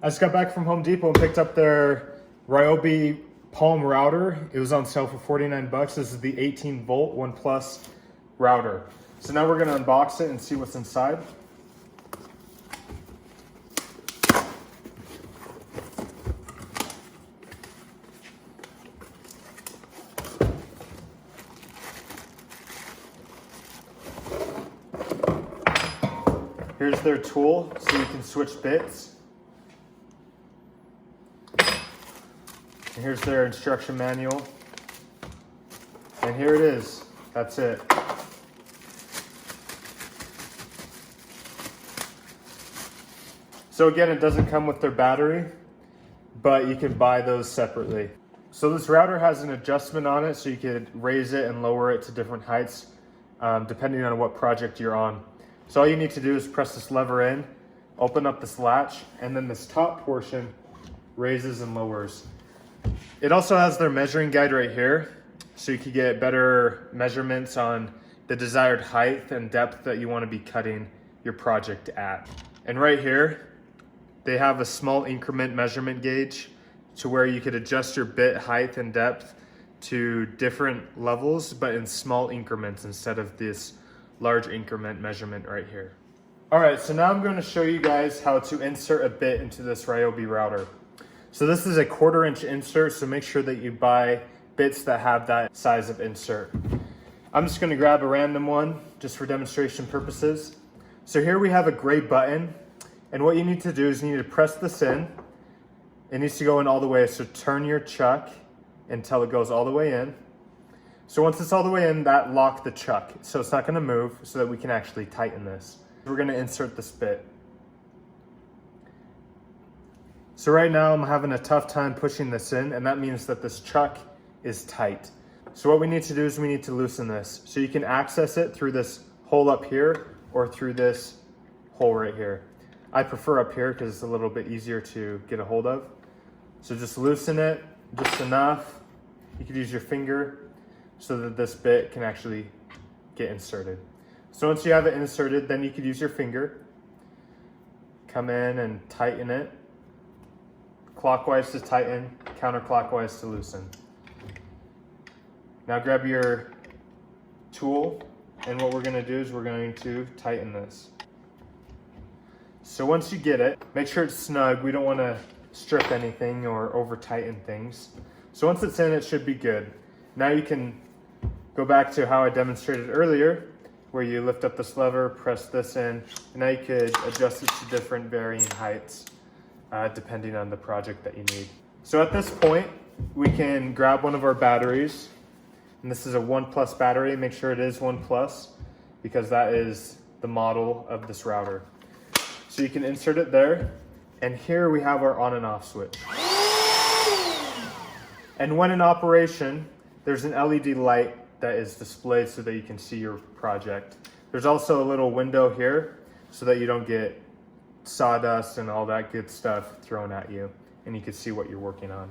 I just got back from Home Depot and picked up their Ryobi Palm router. It was on sale for 49 bucks. This is the 18 volt 1 Plus router. So now we're gonna unbox it and see what's inside. Here's their tool so you can switch bits. And here's their instruction manual. And here it is. That's it. So again, it doesn't come with their battery, but you can buy those separately. So this router has an adjustment on it, so you could raise it and lower it to different heights, depending on what project you're on. So all you need to do is press this lever in, open up this latch, and then this top portion raises and lowers. It also has their measuring guide right here, so you can get better measurements on the desired height and depth that you want to be cutting your project at. And right here, they have a small increment measurement gauge to where you could adjust your bit height and depth to different levels, but in small increments instead of this large increment measurement right here. All right, so now I'm going to show you guys how to insert a bit into this Ryobi router. So this is a 1/4 inch insert, so make sure that you buy bits that have that size of insert. I'm just going to grab a random one just for demonstration purposes. So here we have a gray button, and what you need to do is you need to press this in. It needs to go in all the way, so turn your chuck until it goes all the way in. So once it's all the way in, that lock the chuck, so it's not going to move, so that we can actually tighten this. We're going to insert this bit. So right now I'm having a tough time pushing this in, and that means that this chuck is tight. So what we need to do is we need to loosen this. So you can access it through this hole up here or through this hole right here. I prefer up here because it's a little bit easier to get a hold of. So just loosen it just enough. You could use your finger so that this bit can actually get inserted. So once you have it inserted, then you could use your finger. Come in and tighten it. Clockwise to tighten, counterclockwise to loosen. Now grab your tool, and what we're going to do is we're going to tighten this. So once you get it, make sure it's snug. We don't want to strip anything or over tighten things. So once it's in, it should be good. Now you can go back to how I demonstrated earlier, where you lift up this lever, press this in, and now you could adjust it to different varying heights, depending on the project that you need. So at this point, we can grab one of our batteries, and this is a 1 Plus battery. Make sure it is 1 Plus, because that is the model of this router. So you can insert it there, and here we have our on and off switch. And when in operation, there's an LED light that is displayed so that you can see your project. There's also a little window here so that you don't get sawdust and all that good stuff thrown at you, and you can see what you're working on.